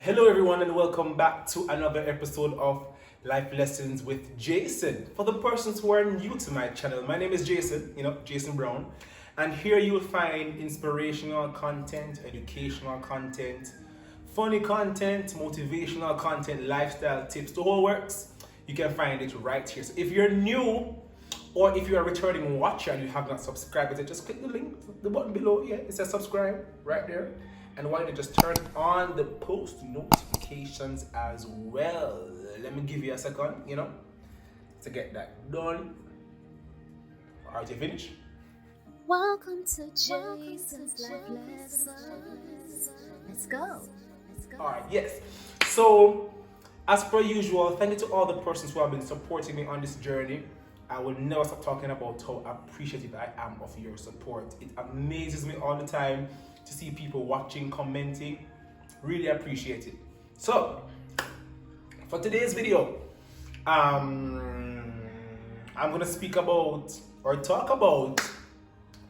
Hello, everyone, and welcome back to another episode of Life Lessons with Jason. For the persons who are new to my channel, my name is Jason, Jason Brown, and here you will find inspirational content, educational content, funny content, motivational content, lifestyle tips, the whole works. You can find it right here. So if you're new or if you're a returning watcher and you have not subscribed, just click the link, the button below. Yeah, it says subscribe right there. And why don't you just turn on the post notifications as well? Let me give you a second, to get that done. Alright, you finish? Welcome to Jason's Life Lessons. Let's go. Alright, yes. So, as per usual, thank you to all the persons who have been supporting me on this journey. I will never stop talking about how appreciative I am of your support. It amazes me all the time to see people watching, commenting. Really appreciate it. So, for today's video, I'm gonna speak about or talk about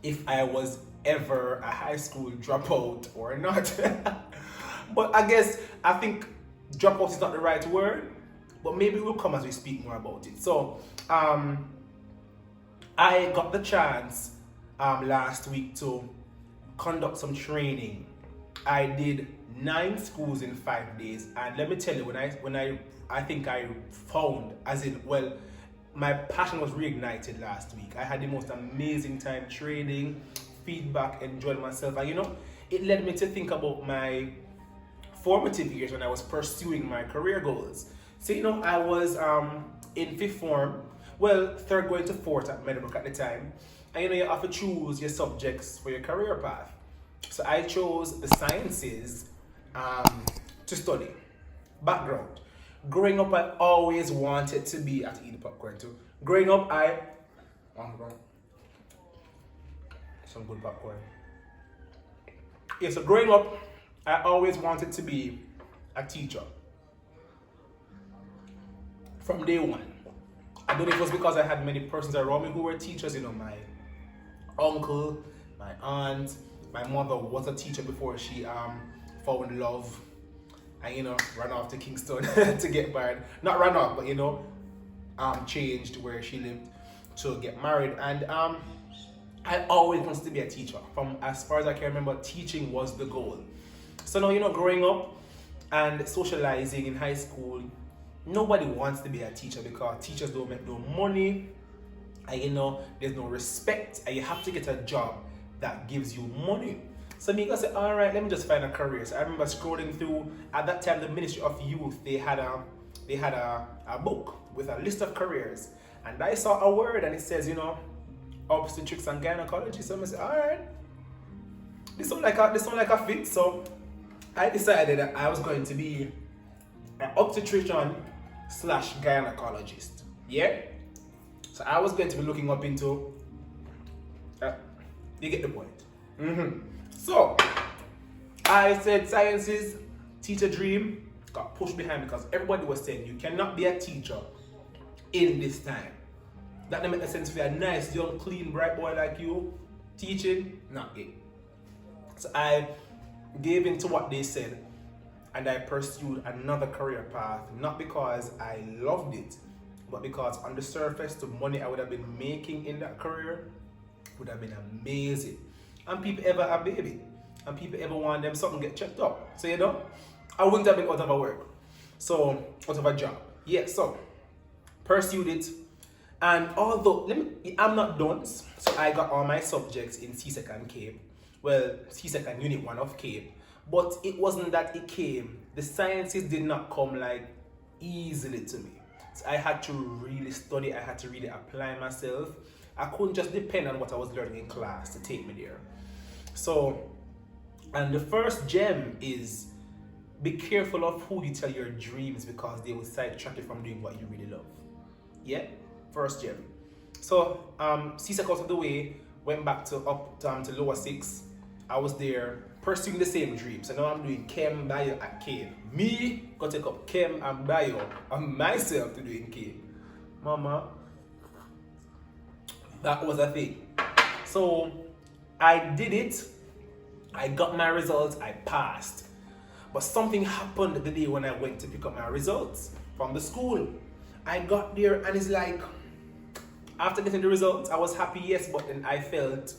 if I was ever a high school dropout or not. But I think dropout is not the right word, but maybe it will come as we speak more about it. So, I got the chance last week to conduct some training. I did 9 schools in 5 days, and let me tell you, I think I found, my passion was reignited last week. I had the most amazing time training, feedback, enjoyed myself, and it led me to think about my formative years when I was pursuing my career goals. So I was in 5th form, 3rd going to 4th at Meadowbrook at the time. And you have to choose your subjects for your career path. So I chose the sciences to study. Background. Growing up, I always wanted to be, I have to eat the popcorn too. Growing up, some good popcorn. Yeah, so growing up, I always wanted to be a teacher. From day one. I don't know if it was because I had many persons around me who were teachers, my uncle, my aunt, my mother was a teacher before she found love and ran off to Kingston to get married. Not ran off, but changed where she lived to get married. And I always wanted to be a teacher. From as far as I can remember, teaching was the goal. So now, growing up and socializing in high school, nobody wants to be a teacher because teachers don't make no money, and there's no respect, and you have to get a job that gives you money. So me, I said, all right, let me just find a career. So I remember scrolling through, at that time, the Ministry of Youth, they had a book with a list of careers, and I saw a word, and it says, obstetrics and gynecology. So I said, all right, this sound like a fit. So I decided that I was going to be an obstetrician / gynecologist. Yeah? So I was going to be looking up into, you get the point. So I said sciences, teacher dream, got pushed behind because everybody was saying you cannot be a teacher in this time. That didn't make sense for a nice, young, clean, bright boy like you. Teaching, not it. So I gave in to what they said, and I pursued another career path, not because I loved it, but because on the surface, the money I would have been making in that career would have been amazing. And people ever have a baby, and people ever want them something get checked up. So I wouldn't have been out of a work, so out of a job. Yeah, so pursued it, and although I'm not done, so I got all my subjects in C-Sec and CAPE. C-Sec and Unit 1 of CAPE. But it wasn't that it came. The sciences did not come easily to me. So I had to really study. I had to really apply myself. I couldn't just depend on what I was learning in class to take me there. So, and the first gem is be careful of who you tell your dreams because they will sidetrack you from doing what you really love. Yeah? First gem. So, CSEC out of the way, went back to lower 6. I was there pursuing the same dream. So now I'm doing Chem Bio at CAPE. Me go take up Chem and Bio and myself to doing CAPE. Mama, that was a thing. So I did it. I got my results. I passed. But something happened the day when I went to pick up my results from the school. I got there and it's like, after getting the results, I was happy, yes, but then I felt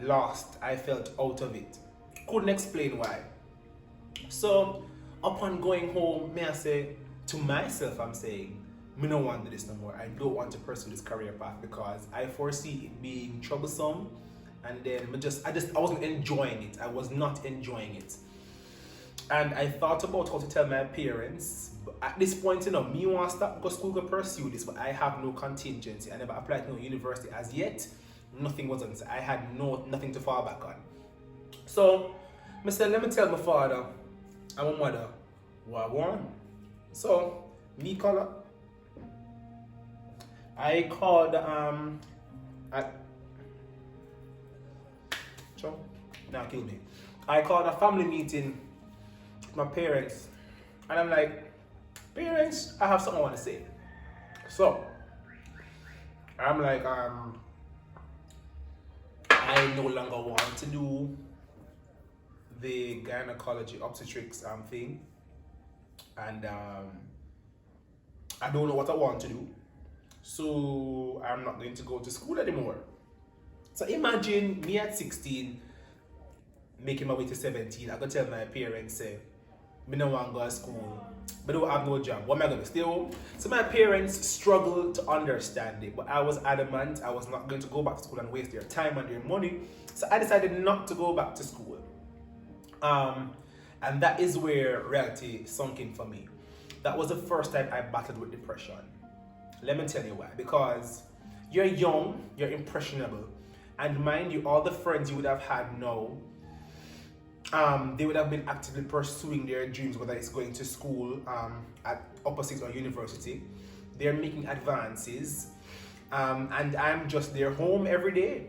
lost. I felt out of it. Couldn't explain why. So, upon going home, may I say, to myself, I'm saying, me don't want to do this no more. I don't want to pursue this career path because I foresee it being troublesome. And then I wasn't enjoying it. I was not enjoying it. And I thought about how to tell my parents. But at this point, me want to stop go school to pursue this, but I have no contingency. I never applied to no university as yet. Nothing was on. I had nothing to fall back on. So, I said, let me tell my father and my mother what I want. So, me call up. I called now kill me. I called a family meeting with my parents, and I'm like, parents, I have something I want to say. So, I'm like, I no longer want to do the gynecology obstetrics thing, and I don't know what I want to do, so I'm not going to go to school anymore. So imagine me at 16 making my way to 17. I go tell my parents, say, I don't want to go to school, but I don't have no job. What am I going to stay home? So my parents struggled to understand it, but I was adamant I was not going to go back to school and waste their time and their money. So I decided not to go back to school. And that is where reality sunk in for me. That was the first time I battled with depression. Let me tell you why. Because you're young, you're impressionable, and mind you, all the friends you would have had now, they would have been actively pursuing their dreams, whether it's going to school at upper six or university. They're making advances, and I'm just there home every day,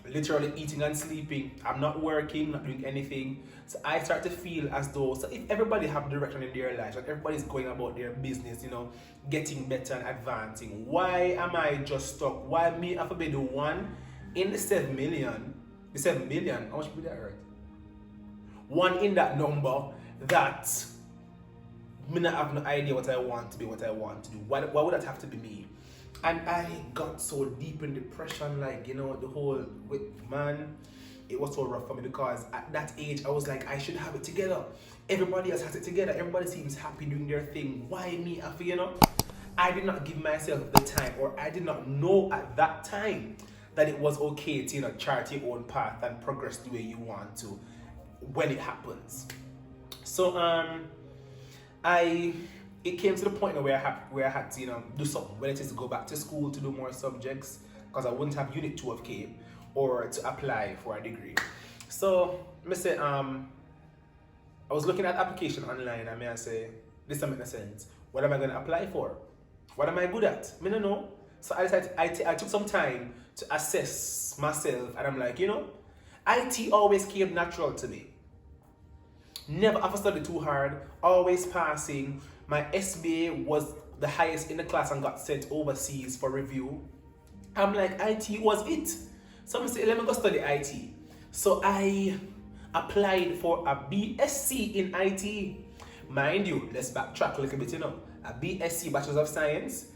literally eating and sleeping. I'm not working, not doing anything. So I start to feel as though, so if everybody have direction in their lives and everybody's going about their business, getting better and advancing, why am I just stuck? Why me have to be the one in the 7 million? The 7 million, how much would that hurt? One in that number that me not have no idea what I want to be, what I want to do. Why would that have to be me? And I got so deep in depression, the whole, man, it was so rough for me because at that age, I was like, I should have it together. Everybody else has it together. Everybody seems happy doing their thing. Why me? I did not give myself the time, or I did not know at that time that it was okay to, chart your own path and progress the way you want to when it happens. So, it came to the point where I had to, do something, whether it is to go back to school to do more subjects, because I wouldn't have unit 2 of CAPE, or to apply for a degree. So, I say, I was looking at application online, and I say, this doesn't make sense. What am I going to apply for? What am I good at? I don't know. So I decided, I took some time to assess myself, and I'm like, IT always came natural to me. Never ever studied too hard, always passing. My SBA was the highest in the class and got sent overseas for review. I'm like, IT was it. So I'm saying, let me go study IT. So I applied for a BSc in IT. Mind you, let's backtrack a little bit, A BSc, Bachelor's of Science.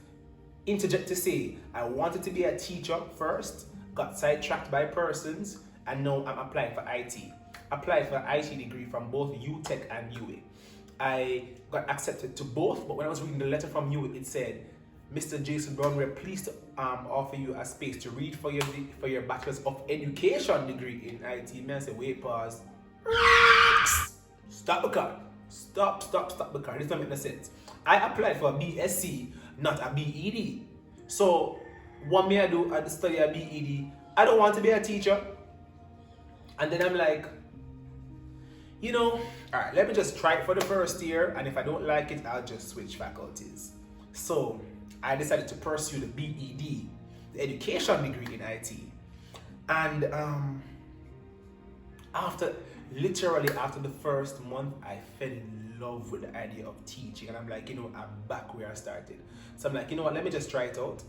Interject to say, I wanted to be a teacher first, got sidetracked by persons, and now I'm applying for IT. Applied for an IT degree from both UTech and UA. I got accepted to both, but when I was reading the letter from UA, it said, Mr. Jason Brown, we're pleased to offer you a space to read for your Bachelor's of Education degree in IT. Man, I said, wait, pause. Stop the car. Stop the car. This doesn't make no sense. I applied for a BSc, not a BEd. So, what may I do at the study a BEd? I don't want to be a teacher. And then I'm like, alright, let me just try it for the first year, and if I don't like it, I'll just switch faculties. So I decided to pursue the BEd, the education degree in IT. And after the first month, I fell in love with the idea of teaching, and I'm like, I'm back where I started. So I'm like, what, let me just try it out.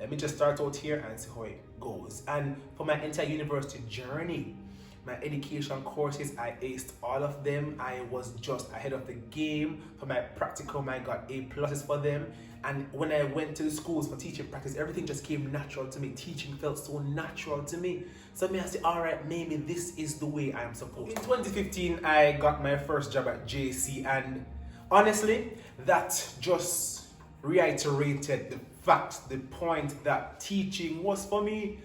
Let me just start out here and see how it goes. And for my entire university journey, My education courses, I aced all of them. I was just ahead of the game. For my practicum, I got A pluses for them. And when I went to the schools for teaching practice, everything just came natural to me. Teaching felt so natural to me. So I said, all right, maybe this is the way I am supposed to. In 2015, I got my first job at JC, and honestly, that just reiterated the point that teaching was for me.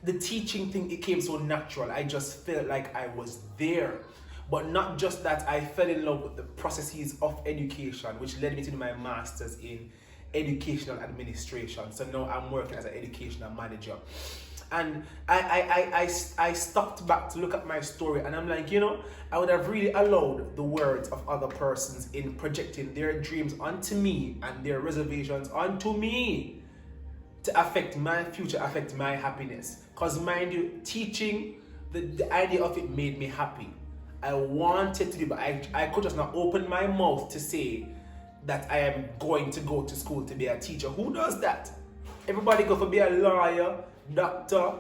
The teaching thing, it came so natural. I just felt like I was there. But not just that, I fell in love with the processes of education, which led me to do my master's in educational administration. So now I'm working as an educational manager. And I stopped back to look at my story, and I'm like, I would have really allowed the words of other persons in projecting their dreams onto me and their reservations onto me to affect my future, affect my happiness. Because mind you, teaching, the idea of it made me happy. I wanted to do, but I could just not open my mouth to say that I am going to go to school to be a teacher. Who does that? Everybody go for be a lawyer, doctor,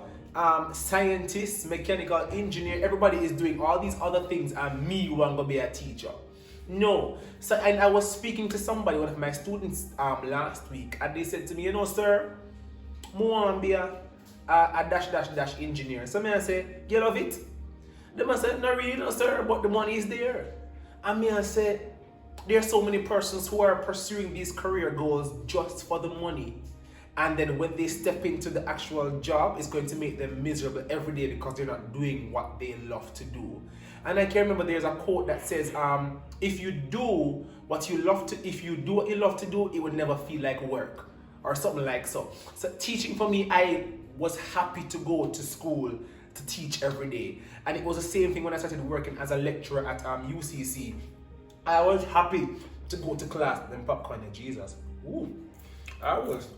scientist, mechanical engineer. Everybody is doing all these other things, and me want to be a teacher. No. So, and I was speaking to somebody, one of my students, last week, and they said to me, sir, I want to be a dash engineer. So I say, you love it? Them I said, no really, no sir, but the money is there. And I said, there are so many persons who are pursuing these career goals just for the money. And then when they step into the actual job, it's going to make them miserable every day because they're not doing what they love to do. And I can remember there's a quote that says, if you do what you love to do, it would never feel like work, or something like so. So teaching for me, I was happy to go to school to teach every day. And it was the same thing when I started working as a lecturer at UCC. I was happy to go to class. Then popcorn and Jesus. Ooh. I was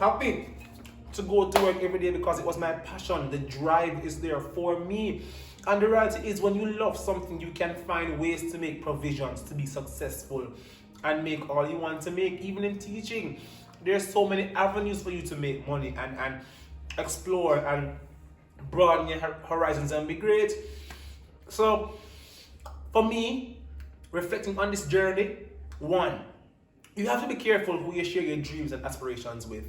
happy to go to work every day because it was my passion. The drive is there for me. And the reality is, when you love something, you can find ways to make provisions to be successful and make all you want to make. Even in teaching, there's so many avenues for you to make money and explore and broaden your horizons and be great. So for me, reflecting on this journey, one, you have to be careful who you share your dreams and aspirations with,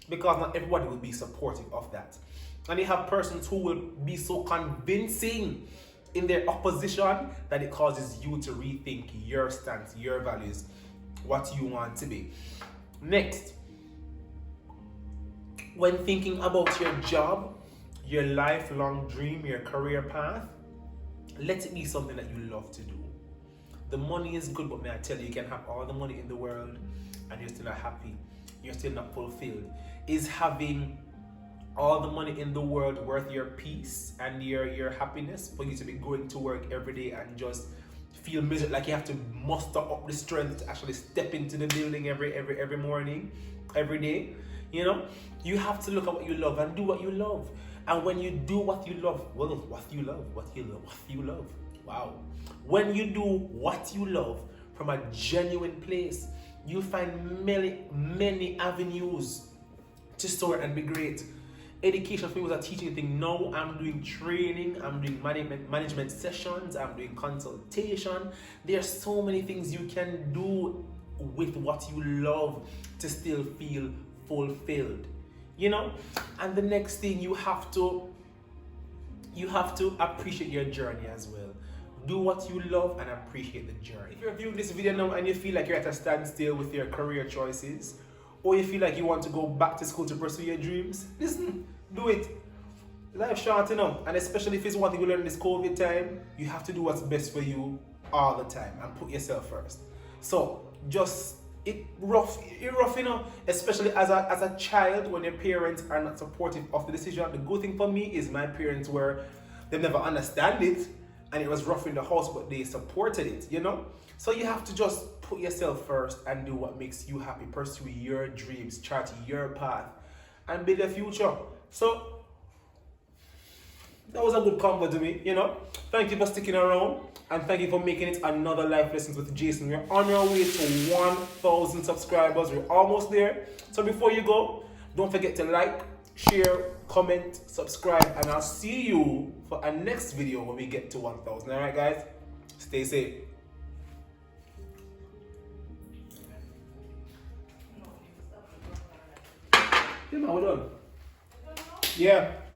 because not everybody will be supportive of that. And you have persons who will be so convincing in their opposition that it causes you to rethink your stance, your values, what you want to be. Next, when thinking about your job, your lifelong dream, your career path, let it be something that you love to do. The money is good, but may I tell you, you can have all the money in the world and you're still not happy, you're still not fulfilled. Is having all the money in the world worth your peace and your happiness, for you to be going to work every day and just feel miserable, like you have to muster up the strength to actually step into the building every morning, every day? You have to look at what you love and do what you love. And when you do what you love, wow. When you do what you love from a genuine place, you find many avenues to soar and be great. Education for me was a teaching thing. Now I'm doing training, I'm doing management sessions, I'm doing consultation. There are so many things you can do with what you love to still feel fulfilled. And the next thing, you have to appreciate your journey as well. Do what you love and appreciate the journey. If you're viewing this video now and you feel like you're at a standstill with your career choices, or you feel like you want to go back to school to pursue your dreams, listen, do it. Life's short enough, and especially if it's one thing you learn in this COVID time, you have to do what's best for you all the time and put yourself first. So just it's rough, especially as a child when your parents are not supportive of the decision. The good thing for me is my parents they never understand it, and it was rough in the house, but they supported it, So you have to just put yourself first and do what makes you happy. Pursue your dreams, chart your path, and build a future. So that was a good convo to me, Thank you for sticking around, and thank you for making it another Life Lessons with Jason. We're on our way to 1,000 subscribers. We're almost there. So before you go, don't forget to like, share, comment, subscribe, and I'll see you for our next video when we get to 1,000. Alright guys? Stay safe. Yeah man, we're done. Yeah.